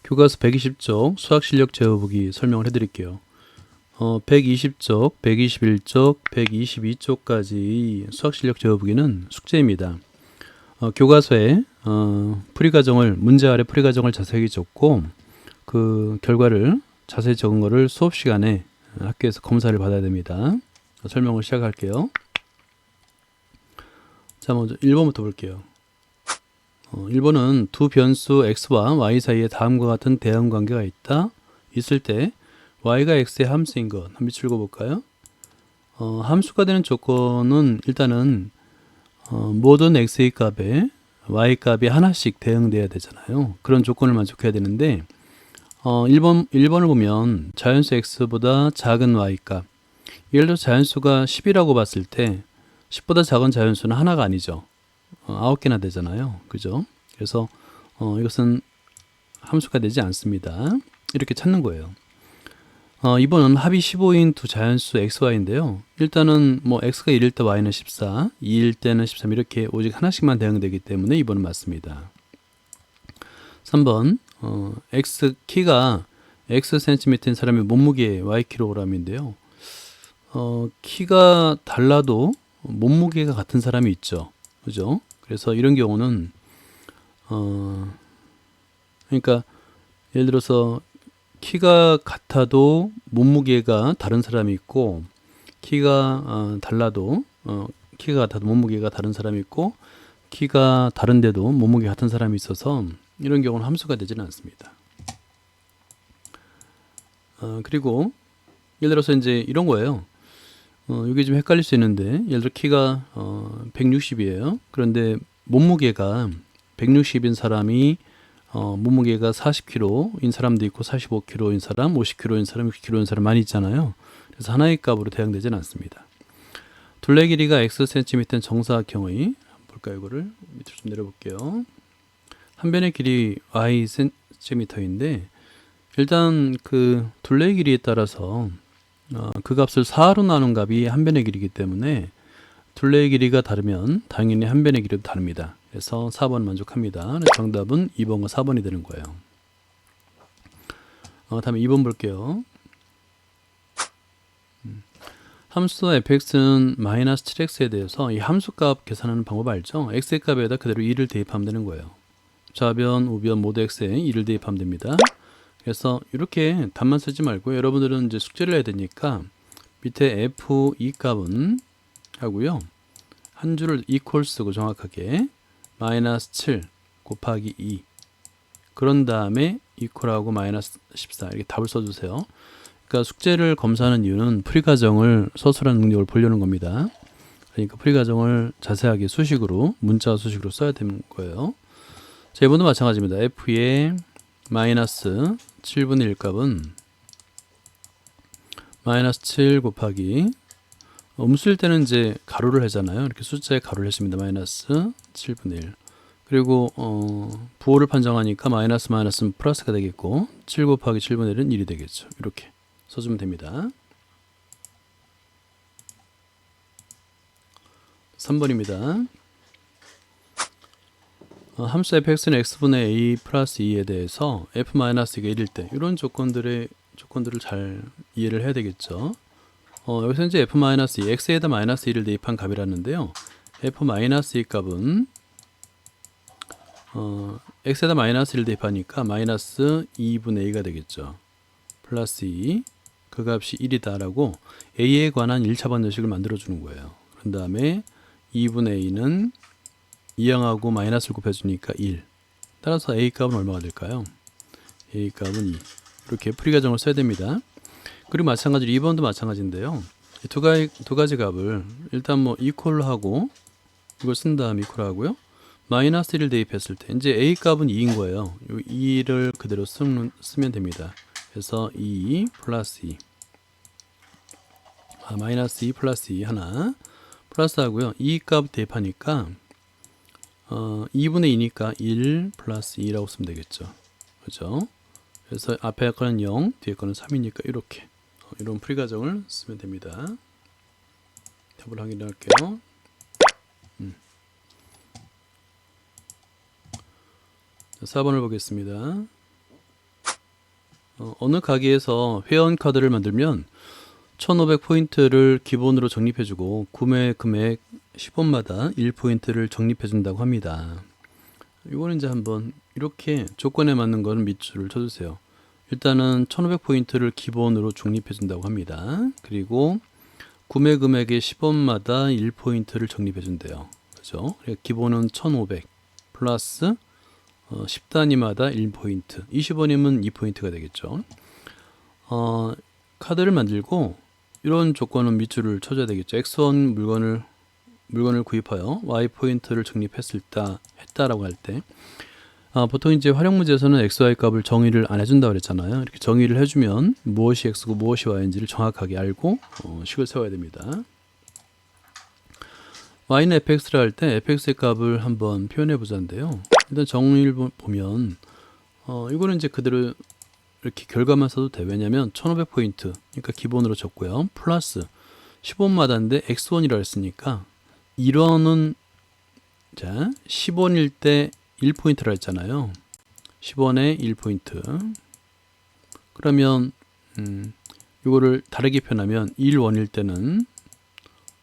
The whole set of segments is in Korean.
교과서 120쪽 수학실력 제어보기 설명을 해드릴게요. 120쪽, 121쪽, 122쪽까지 수학실력 제어보기는 숙제입니다. 교과서에 풀이과정을 문제 아래 풀이과정을 자세히 적고 그 결과를 자세히 적은 거를 수업 시간에 학교에서 검사를 받아야 됩니다. 설명을 시작할게요. 자, 먼저 1번부터 볼게요. 1번은 두 변수 x와 y 사이에 다음과 같은 대응관계가 있을 때 y가 x의 함수인 것 한번 비추고 볼까요? 함수가 되는 조건은 일단은 모든 x의 값에 y 값이 하나씩 대응돼야 되잖아요. 그런 조건을 만족해야 되는데 1번을 보면 자연수 x보다 작은 y 값, 예를 들어 자연수가 10이라고 봤을 때 10보다 작은 자연수는 하나가 아니죠. 9개나 되잖아요. 그죠? 그래서 이것은 함수가 되지 않습니다. 이렇게 찾는 거예요. 2번은 합이 15인 두 자연수 xy인데요. 일단은 뭐 x가 1일 때 y는 14, 2일 때는 13 이렇게 오직 하나씩만 대응되기 때문에 2번은 맞습니다. 3번 x 키가 x cm인 사람의 몸무게 y kg인데요. 키가 달라도 몸무게가 같은 사람이 있죠. 그죠? 그래서 이런 경우는 그러니까 예를 들어서 키가 같아도 몸무게가 다른 사람이 있고 키가 달라도 키가 같아도 몸무게가 다른 사람이 있고 키가 다른데도 몸무게 같은 사람이 있어서 이런 경우는 함수가 되지는 않습니다. 그리고 예를 들어서 이제 이런 거예요. 이게 좀 헷갈릴 수 있는데 예를 들어 키가 160이에요. 그런데 몸무게가 160인 사람이 몸무게가 40kg인 사람도 있고 45kg인 사람, 50kg인 사람, 60kg인 사람 많이 있잖아요. 그래서 하나의 값으로 대응되지는 않습니다. 둘레 길이가 xcm인 정사각형의 볼까요? 이거를 밑으로 좀 내려볼게요. 한 변의 길이 ycm인데 일단 그 둘레 길이에 따라서 그 값을 4로 나눈 값이 한 변의 길이기 때문에 둘레의 길이가 다르면 당연히 한 변의 길이도 다릅니다. 그래서 4번 만족합니다. 정답은 2번과 4번이 되는 거예요. 다음에 2번 볼게요. 함수 fx는 마이너스 7x에 대해서 이 함수값 계산하는 방법 알죠? x의 값에다 그대로 2를 대입하면 되는 거예요. 좌변, 우변 모두 x에 2를 대입하면 됩니다. 그래서 이렇게 답만 쓰지 말고 여러분들은 이제 숙제를 해야 되니까 밑에 f2 값은 하고요. 한 줄을 equal 쓰고 정확하게 마이너스 7 곱하기 2 그런 다음에 equal하고 마이너스 14 이렇게 답을 써주세요. 그러니까 숙제를 검사하는 이유는 풀이과정을 서술하는 능력을 보려는 겁니다. 그러니까 풀이과정을 자세하게 수식으로 문자 수식으로 써야 되는 거예요. 자, 이번도 마찬가지입니다. f의 마이너스 7분의 1 값은 마이너스 7 곱하기 음수일 때는 이제 가로를 하잖아요. 이렇게 숫자에 가로를 했습니다. 마이너스 7분의 1 그리고 부호를 판정하니까 마이너스 마이너스는 플러스가 되겠고 7 곱하기 7분의 1은 1이 되겠죠. 이렇게 써주면 됩니다. 3번입니다. 함수 fx는 x분의 a 플러스 2에 대해서 f-가 1일 때 이런 조건들을 잘 이해를 해야 되겠죠. 여기서 이제 f-2, x에다 마이너스 1을 대입한 값이라는데요. f-2 값은 x에다 마이너스 1을 대입하니까 마이너스 2분의 a가 되겠죠. 플러스 2, 그 값이 1이다 라고 a에 관한 1차 방정식을 만들어 주는 거예요. 그런 다음에 2분의 a는 2항하고 마이너스를 곱해주니까 1. 따라서 a 값은 얼마가 될까요? a 값은 2. 이렇게 풀이과정을 써야 됩니다. 그리고 마찬가지로 2번도 마찬가지인데요. 두 가지 값을 일단 뭐 equal로 하고 이걸 쓴 다음 equal 하고요. 마이너스 1을 대입했을 때 이제 a 값은 2인 거예요. 이 2를 그대로 쓰면 됩니다. 그래서 2 플러스 2 마이너스 2 플러스 2 하나 플러스 하고요. 2 값 대입하니까 2분의 2니까 1 플러스 2라고 쓰면 되겠죠. 그렇죠? 그래서 앞에 거는 0, 뒤에 거는 3이니까 이렇게 이런 풀이과정을 쓰면 됩니다. 답을 확인할게요. 4번을 보겠습니다. 어느 가게에서 회원 카드를 만들면 1500포인트를 기본으로 적립해주고 구매 금액 10원마다 1포인트를 적립해준다고 합니다. 이거는 이제 한번 이렇게 조건에 맞는 거는 밑줄을 쳐주세요. 일단은 1500포인트를 기본으로 적립해준다고 합니다. 그리고 구매 금액의 10원마다 1포인트를 적립해준대요. 그죠? 기본은 1500 플러스 10단위마다 1포인트, 20원이면 2포인트가 되겠죠. 카드를 만들고 이런 조건은 밑줄을 쳐줘야 되겠죠. X1 물건을 구입하여 Y 포인트를 했다라고 할 때, 보통 이제 활용 문제에서는 XY 값을 정의를 안 해준다고 그랬잖아요. 이렇게 정의를 해주면 무엇이 X고 무엇이 Y인지를 정확하게 알고 식을 세워야 됩니다. Y는 fx를 할 때 fx의 값을 한번 표현해 보자인데요. 일단 정의를 보면 이거는 이제 그대로 이렇게 결과만 써도 돼. 왜냐면 1500포인트, 그러니까 기본으로 줬고요. 플러스 10원마다인데 x1이라 했으니까 1원은 자 10원일 때 1포인트라 했잖아요. 10원에 1포인트. 그러면 이거를 다르게 표현하면 1원일 때는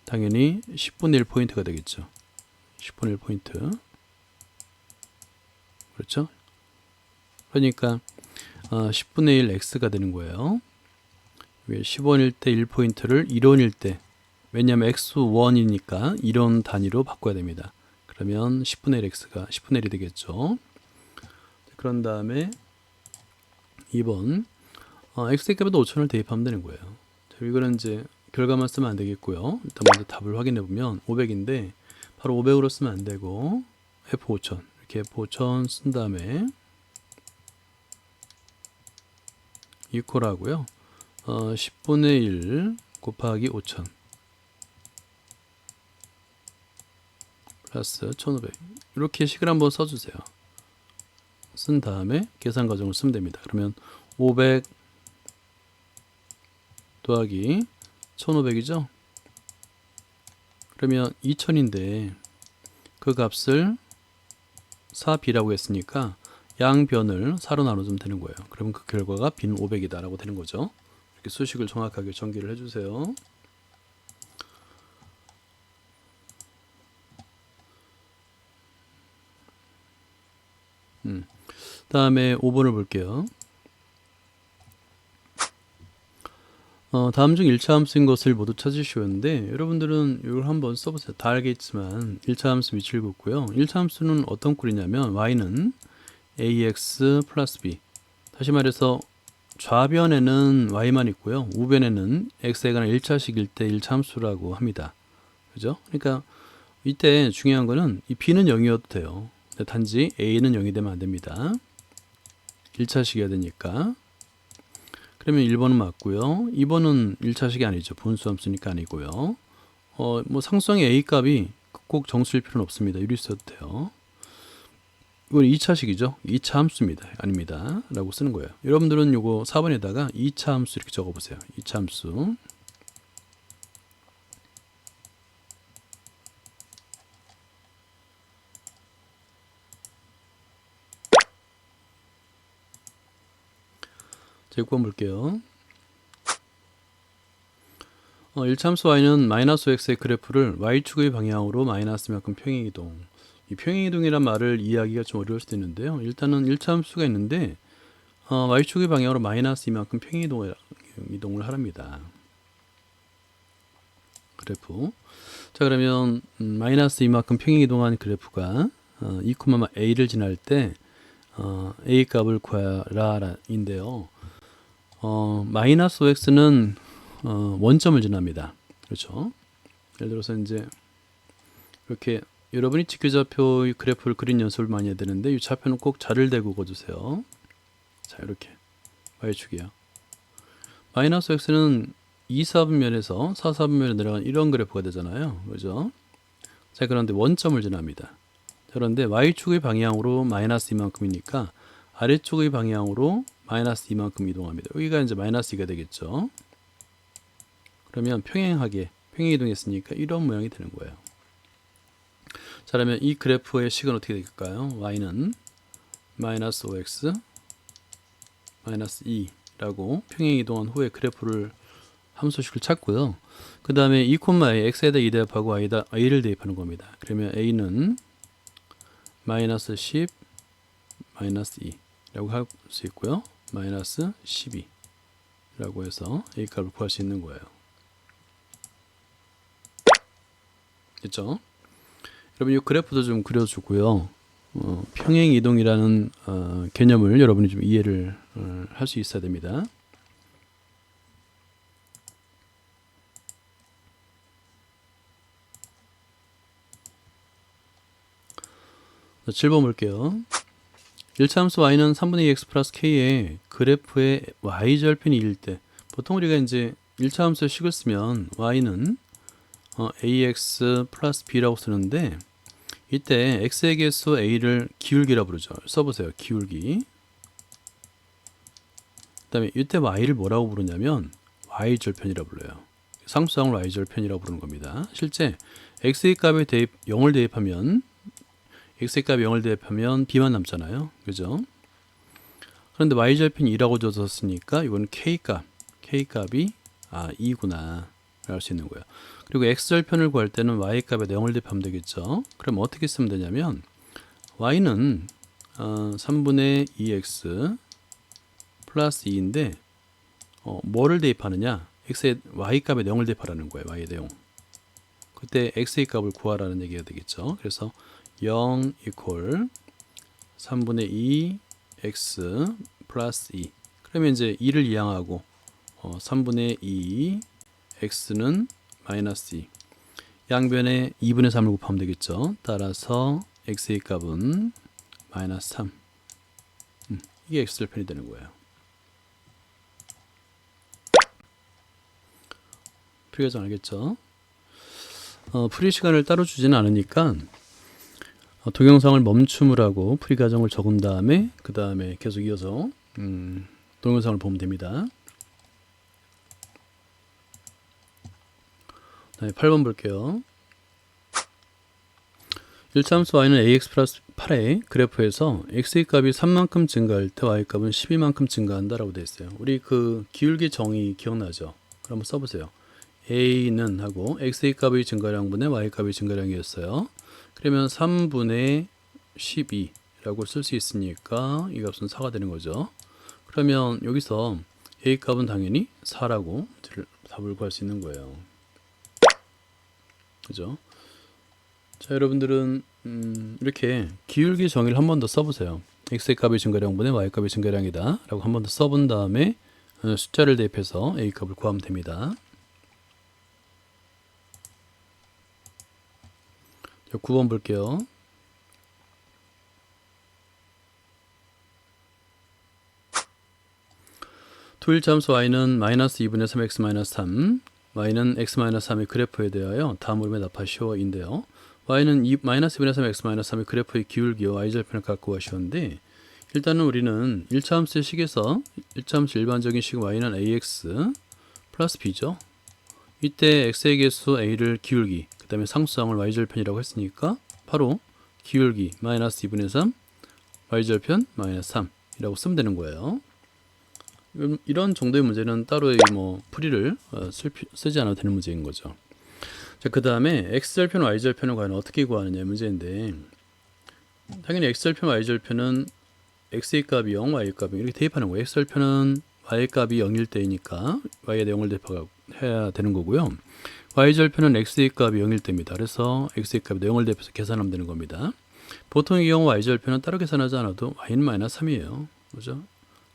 당연히 10분의 1포인트가 되겠죠. 10분의 1포인트. 그렇죠? 그러니까 10분의 1 x가 되는 거예요. 10원일 때 1포인트를 1원일 때, 왜냐하면 x1이니까 1원 단위로 바꿔야 됩니다. 그러면 10분의 1 x가 10분의 1이 되겠죠. 그런 다음에 2번 x의 값에도 5,000을 대입하면 되는 거예요. 자, 이거는 이제 결과만 쓰면 안 되겠고요. 일단 먼저 답을 확인해 보면 500인데 바로 500으로 쓰면 안 되고 F5000 이렇게 F5000 쓴 다음에 이퀄 하고요. 10분의 1 곱하기 5000 플러스 1500 이렇게 식을 한번 써주세요. 쓴 다음에 계산 과정을 쓰면 됩니다. 그러면 500 더하기 1500이죠. 그러면 2000인데 그 값을 4b라고 했으니까 양변을 4로 나눠주면 되는 거예요. 그러면 그 결과가 b는 500이다 라고 되는 거죠. 이렇게 수식을 정확하게 전개를 해주세요. 다음에 5번을 볼게요. 다음 중 1차 함수인 것을 모두 찾으시었는데 여러분들은 이걸 한번 써보세요. 다 알겠지만 1차 함수 위치를 긋고요. 1차 함수는 어떤 꼴이냐면 y는 ax 플러스 b, 다시 말해서 좌변에는 y만 있고요. 우변에는 x에 관한 1차식일 때 1차 함수라고 합니다. 그죠? 그러니까 이때 중요한 거는 이 b는 0이어도 돼요. 단지 a는 0이 되면 안 됩니다. 1차식이어야 되니까. 그러면 1번은 맞고요. 2번은 1차식이 아니죠. 분수함수니까 아니고요. 뭐 상수항의 a 값이 꼭 정수일 필요는 없습니다. 유리 써도 돼요. 이건 2차식이죠. 2차 함수입니다. 아닙니다. 라고 쓰는 거예요. 여러분들은 요거 4번에다가 2차 함수 이렇게 적어 보세요. 2차 함수. 자, 6번 볼게요. 1차 함수 y는 마이너스 x의 그래프를 y축의 방향으로 마이너스만큼 평행이동. 이 평행이동이란 말을 이해하기가 좀 어려울 수도 있는데요. 일단은 1차 함수가 있는데 y축의 방향으로 마이너스 이만큼 평행이동을 하랍니다. 그래프. 자, 그러면 마이너스 이만큼 평행이동한 그래프가 2, a를 지날 때 a 값을 구하라 인데요. 마이너스 5x는 원점을 지납니다. 그렇죠? 예를 들어서 이제 이렇게 여러분이 직교좌표 그래프를 그린 연습을 많이 해야 되는데 이 좌표는 꼭 자를 대고 그어주세요. 자, 이렇게 y축이요. 마이너스 x는 2사분면에서 4사분면에 내려가는 이런 그래프가 되잖아요. 그죠? 자, 그런데 원점을 지납니다. 자, 그런데 y축의 방향으로 마이너스 이만큼이니까 아래쪽의 방향으로 마이너스 이만큼 이동합니다. 여기가 이제 마이너스 2가 되겠죠. 그러면 평행 이동했으니까 이런 모양이 되는 거예요. 자, 그러면 이 그래프의 식은 어떻게 될까요? y는 마이너스 5x 마이너스 2 라고 평행 이동한 후에 그래프를 함수식을 찾고요. 그 다음에 2, a x에다 2 대입하고 y에다 a를 대입하는 겁니다. 그러면 a는 마이너스 10 마이너스 2 라고 할 수 있고요. 마이너스 12 라고 해서 a 값을 구할 수 있는 거예요. 됐죠? 여러분 이 그래프도 좀 그려주고요. 평행 이동이라는 개념을 여러분이 좀 이해를 할 수 있어야 됩니다. 자, 7번 볼게요. 1차 함수 y는 3분의 2x 플러스 k의 그래프의 y절편이 1일 때, 보통 우리가 이제 1차 함수의 식을 쓰면 y는 ax 플러스 b라고 쓰는데, 이때 x의 개수 a를 기울기라 부르죠. 써보세요. 기울기. 그 다음에 이때 y를 뭐라고 부르냐면 y절편이라 불러요. 상수항을 y절편이라고 부르는 겁니다. 실제 x의 값에 0을 대입하면 x의 값에 0을 대입하면 b만 남잖아요. 그죠? 그런데 y절편이 2라고 줬었으니까 이건 k값이 2구나 알 수 있는 거예요. 그리고 x절편을 구할 때는 y값에 0을 대입하면 되겠죠. 그럼 어떻게 쓰면 되냐면 y는 3분의 2x 플러스 2인데 뭐를 대입하느냐, x의 y값에 0을 대입하라는 거예요. y에 0. 그때 x의 값을 구하라는 얘기가 되겠죠. 그래서 0 이퀄 3분의 2 x 플러스 2. 그러면 이제 2를 이항하고 3분의 2 x는 마이너스 2. 양변에 2분의 3을 곱하면 되겠죠. 따라서 x의 값은 마이너스 3. 이게 x절편이 되는 거예요. 풀이과정 알겠죠? 풀이 시간을 따로 주지는 않으니까 동영상을 멈춤을 하고 풀이과정을 적은 다음에 그 다음에 계속 이어서 동영상을 보면 됩니다. 네, 8번 볼게요. 1차 함수 y는 ax 플러스 8의 그래프에서 x의 값이 3만큼 증가할 때 y값은 12만큼 증가한다 라고 되어 있어요. 우리 그 기울기 정의 기억나죠? 그럼 한번 써보세요. a는 하고 x의 값의 증가량분의 y값의 증가량이었어요. 그러면 3분의 12라고 쓸 수 있으니까 이 값은 4가 되는 거죠. 그러면 여기서 a 값은 당연히 4라고 답을 구할 수 있는 거예요. 그죠? 자, 여러분들은 이렇게 기울기 정의를 한 번 더 써보세요. x의 값의 증가량분의 y 값의 증가량이다 라고 한 번 더 써본 다음에 숫자를 대입해서 a 값을 구하면 됩니다. 9번 볼게요. 토일차 함수 y는 마이너스 2분의 3x 마이너스 3, y는 x 마이너스 3의 그래프에 대하여 다음 물음에 답하시오 인데요. y는 마이너스 2분의 3x 마이너스 3의 그래프의 기울기와 y절편을 갖고 하시오인데, 일단은 우리는 1차 함수의 식에서 1차 함수 일반적인 식 y는 ax 플러스 b죠. 이때 x의 개수 a를 기울기, 그 다음에 상수항을 y절편이라고 했으니까 바로 기울기 마이너스 2분의 3 y절편 마이너스 3이라고 쓰면 되는 거예요. 이런 정도의 문제는 따로 뭐 풀이를 쓰지 않아도 되는 문제인 거죠. 자, 그 다음에 x절편 y절편을 과연 어떻게 구하느냐 문제인데, 당연히 x절편 y절편은 x의 값이 0 y 값이 이렇게 대입하는 거예요. x절편은 y 값이 0일 때이니까 y에 0을 대입해야 되는 거고요. y절편은 x의 값이 0일 때입니다. 그래서 x의 값에 0을 대입해서 계산하면 되는 겁니다. 보통의 경우 y절편은 따로 계산하지 않아도 y는 마이너스 3이에요. 그죠?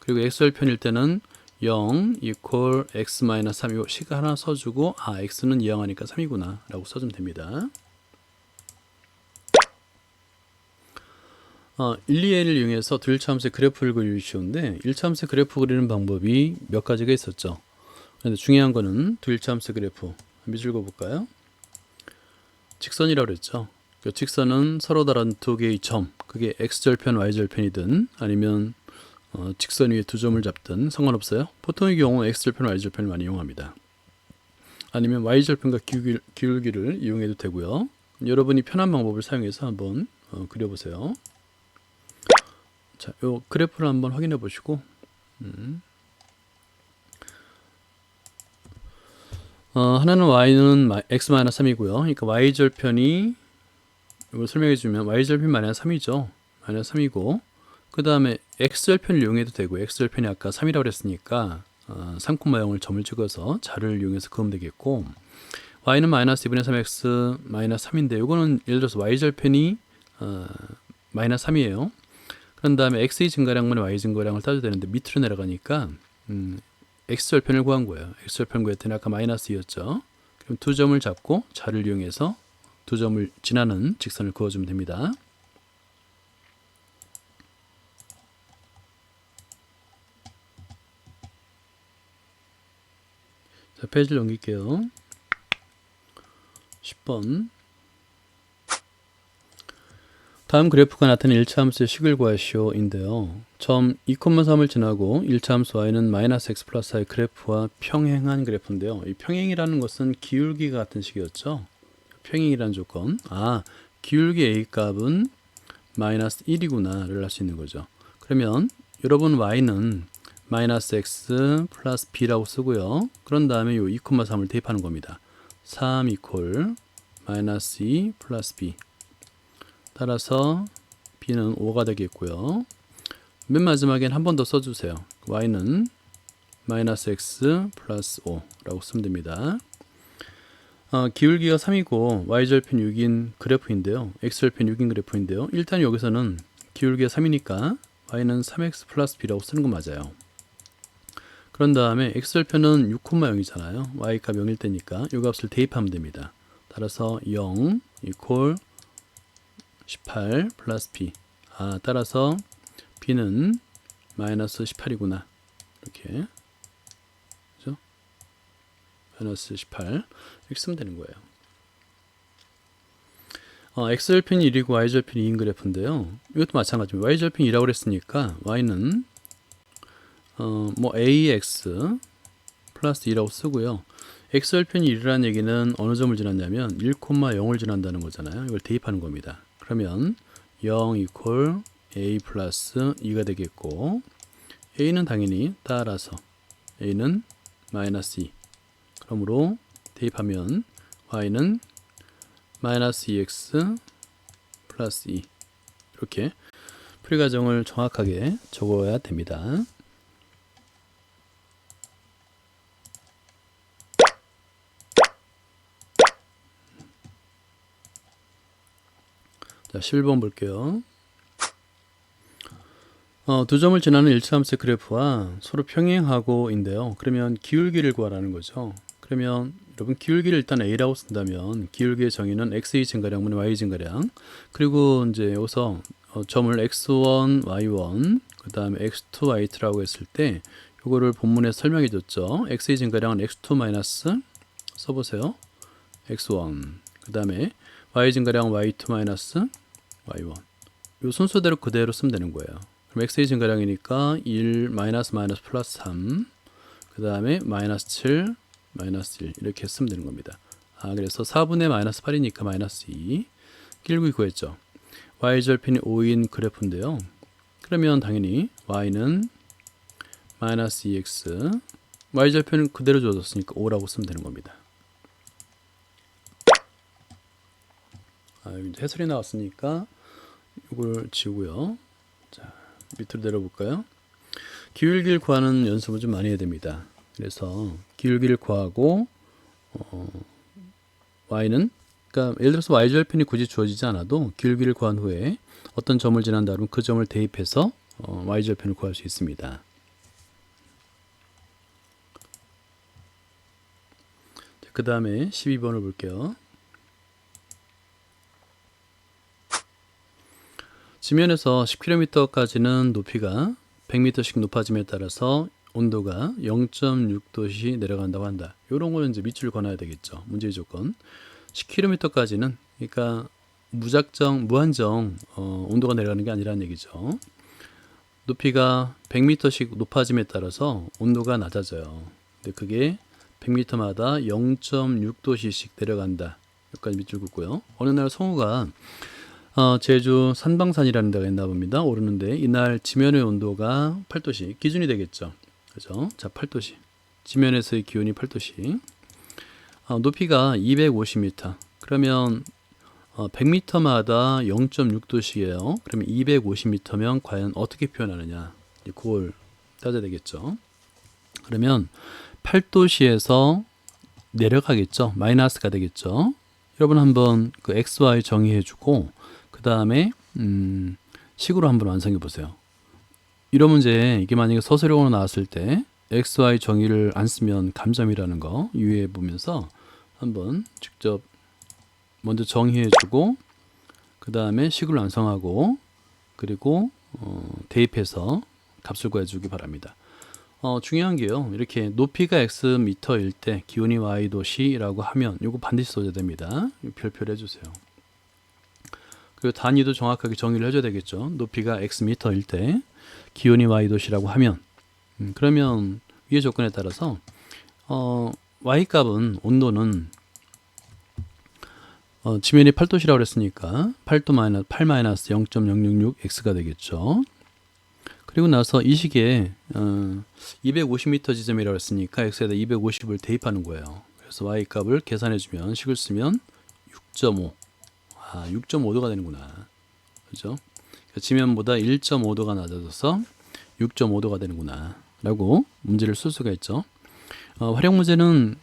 그리고 x절편일 때는 0 이퀄 x 마이너스 3 이 식 하나 써주고 x는 이항하니까 3이구나 라고 써주면 됩니다. 1, 2A를 이용해서 두 1차 함수의 그래프를 그리기 쉬운데 1차 함수의 그래프 그리는 방법이 몇 가지가 있었죠. 그런데 중요한 거는 두 1차 함수의 그래프 한번 읽어볼까요? 직선이라고 그랬죠. 그 직선은 서로 다른 두 개의 점, 그게 x절편, y절편이든 아니면 직선 위에 두 점을 잡든 상관없어요. 보통의 경우 x절편, y절편을 많이 이용합니다. 아니면 y절편과 기울기를 이용해도 되고요. 여러분이 편한 방법을 사용해서 한번 그려보세요. 자, 요 그래프를 한번 확인해 보시고 하나는 y는 x-3이고요. 그러니까 y절편이 이걸 설명해 주면 y절편 마이너스 3이죠. 마이너스 3이고 그 다음에 x절편을 이용해도 되고 x절편이 아까 3이라고 그랬으니까 3,0을 점을 찍어서 자를 이용해서 그으면 되겠고 y는 마이너스 2분의 3x 마이너스 3인데 이거는 예를 들어서 y절편이 마이너스 3이에요. 그런 다음에 x의 증가량분의 y 증가량을 따져야 되는데 밑으로 내려가니까 x절편을 구한 거예요. x절편 구했더니 아까 마이너스 2였죠. 그럼 두 점을 잡고 자를 이용해서 두 점을 지나는 직선을 그어주면 됩니다. 자, 페이지를 넘길게요. 10번. 다음 그래프가 나타낸 1차 함수의 식을 구하시오인데요. 점 2,3을 지나고 1차 함수 y는 마이너스 x 플러스 i 그래프와 평행한 그래프인데요. 이 평행이라는 것은 기울기가 같은 식이었죠. 평행이라는 조건. 기울기 a 값은 마이너스 1이구나를 할 수 있는 거죠. 그러면 여러분 y는 마이너스 x 플러스 b라고 쓰고요. 그런 다음에 이 2,3을 대입하는 겁니다. 3 이퀄 마이너스 2 플러스 b. 따라서 b는 5가 되겠고요. 맨 마지막엔 한 번 더 써주세요. y는 마이너스 x 플러스 5라고 쓰면 됩니다. 기울기가 3이고 y절편 6인 그래프인데요. x절편 6인 그래프인데요. 일단 여기서는 기울기가 3이니까 y는 3x 플러스 b라고 쓰는 거 맞아요. 그런 다음에 x절편은 6,0이잖아요. y값 0일 때니까 이 값을 대입하면 됩니다. 따라서 0 이퀄 18 플러스 b. 따라서 b는 마이너스 18이구나. 이렇게. 그죠? 마이너스 18. 이렇게 쓰면 되는 거예요. x절편이 1이고 y절편이 2인 그래프인데요. 이것도 마찬가지입니다. y절편이 2라고 그랬으니까 y는 ax 플러스 2라고 쓰고요. x절편이 1이라는 얘기는 어느 점을 지났냐면 1,0을 지난다는 거잖아요. 이걸 대입하는 겁니다. 그러면 0 이퀄 a 플러스 2가 되겠고 a는 당연히 따라서 a는 마이너스 2. 그러므로 대입하면 y는 마이너스 2x 플러스 2. 이렇게 풀이 과정을 정확하게 적어야 됩니다. 자, 11번 볼게요. 두 점을 지나는 1차 함수의 그래프와 서로 평행하고인데요. 그러면 기울기를 구하라는 거죠. 그러면 여러분 기울기를 일단 a라고 쓴다면 기울기의 정의는 x의 증가량분의 y 증가량. 그리고 이제 여기서 점을 x1, y1, 그 다음에 x2, y2라고 했을 때 이거를 본문에 설명해 줬죠. x의 증가량은 x2 마이너스 써보세요. x1. 그 다음에 y 증가량 y2 마이너스 y1. 이 순서대로 그대로 쓰면 되는 거예요. 그럼 x의 증가량이니까 1 마이너스 마이너스 플러스 3. 그 다음에 마이너스 7 마이너스 1 이렇게 쓰면 되는 겁니다. 그래서 4분의 마이너스 8이니까 마이너스 2. 길고 구했죠. y절편이 5인 그래프인데요. 그러면 당연히 y는 마이너스 2x y절편은 그대로 주어졌으니까 5라고 쓰면 되는 겁니다. 해설이 나왔으니까 이걸 지우고요. 자, 밑으로 내려볼까요? 기울기를 구하는 연습을 좀 많이 해야 됩니다. 그래서 기울기를 구하고 y는 그러니까 예를 들어서 y절편이 굳이 주어지지 않아도 기울기를 구한 후에 어떤 점을 지난다 그러면 그 점을 대입해서 y절편을 구할 수 있습니다. 그 다음에 12번을 볼게요. 지면에서 10km까지는 높이가 100m씩 높아짐에 따라서 온도가 0.6도씩 내려간다고 한다. 이런 거는 이제 밑줄 그어놔야 되겠죠. 문제의 조건. 10km까지는 그러니까 무한정 온도가 내려가는 게 아니라는 얘기죠. 높이가 100m씩 높아짐에 따라서 온도가 낮아져요. 근데 그게 100m마다 0.6도씩 내려간다. 여기까지 밑줄 긋고요. 어느 날 성우가 제주 산방산이라는 데가 있나 봅니다. 오르는데 이날 지면의 온도가 8도씩 기준이 되겠죠. 그죠? 자, 8도씩. 지면에서의 기온이 8도씩. 높이가 250m. 그러면 100m마다 0.6도씨예요. 그러면 250m면 과연 어떻게 표현하느냐? 그걸 따져야 되겠죠. 그러면 8도씨에서 내려가겠죠. 마이너스가 되겠죠. 여러분 한번 그 XY 정의해주고 그 다음에 식으로 한번 완성해 보세요. 이런 문제 이게 만약에 서술형으로 나왔을 때 XY 정의를 안 쓰면 감점이라는 거 유의해 보면서 한번 직접 먼저 정의해주고 그 다음에 식을 완성하고 그리고 대입해서 값을 구해주기 바랍니다. 중요한 게요. 이렇게 높이가 xm일 때 기온이 y도시라고 하면 이거 반드시 써야 됩니다. 별표를 해주세요. 그리고 단위도 정확하게 정의를 해줘야 되겠죠. 높이가 xm일 때 기온이 y도시라고 하면 그러면 위의 조건에 따라서 y값은 온도는 지면이 8도시라고 그랬으니까 8도 마이너스 8 마이너스 0.066x가 되겠죠. 그리고 나서 이 시기에 250m 지점이라고 했으니까 x에다 250을 대입하는 거예요. 그래서 y 값을 계산해 주면 식을 쓰면 6.5. 6.5도가 되는구나. 그죠? 지면보다 1.5도가 낮아져서 6.5도가 되는구나. 라고 문제를 쓸 수가 있죠. 활용 문제는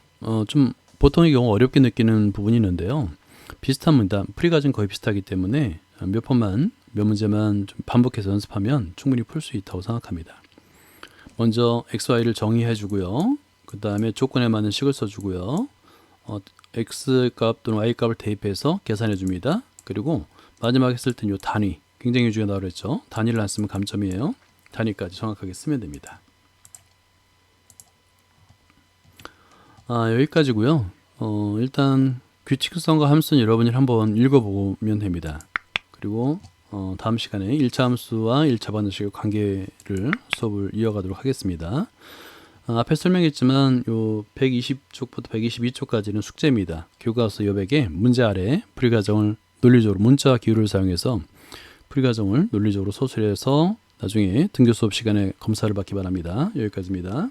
좀 보통의 경우 어렵게 느끼는 부분이 있는데요. 비슷합니다. 풀이과정 거의 비슷하기 때문에 몇 문제만 좀 반복해서 연습하면 충분히 풀 수 있다고 생각합니다. 먼저 XY를 정의해 주고요. 그 다음에 조건에 맞는 식을 써주고요. X 값 또는 Y 값을 대입해서 계산해 줍니다. 그리고 마지막에 쓸 때는 이 단위 굉장히 중요하다고 그랬죠. 단위를 안 쓰면 감점이에요. 단위까지 정확하게 쓰면 됩니다. 여기까지고요. 일단 규칙성과 함수는 여러분이 한번 읽어보면 됩니다. 그리고 다음 시간에 1차 함수와 1차 반응식의 관계를 수업을 이어가도록 하겠습니다. 앞에 설명했지만 요 120쪽부터 122쪽까지는 숙제입니다. 교과서 여백에 문제 아래 풀이과정을 논리적으로 문자와 기호를 사용해서 풀이과정을 논리적으로 소술해서 나중에 등교 수업 시간에 검사를 받기 바랍니다. 여기까지입니다.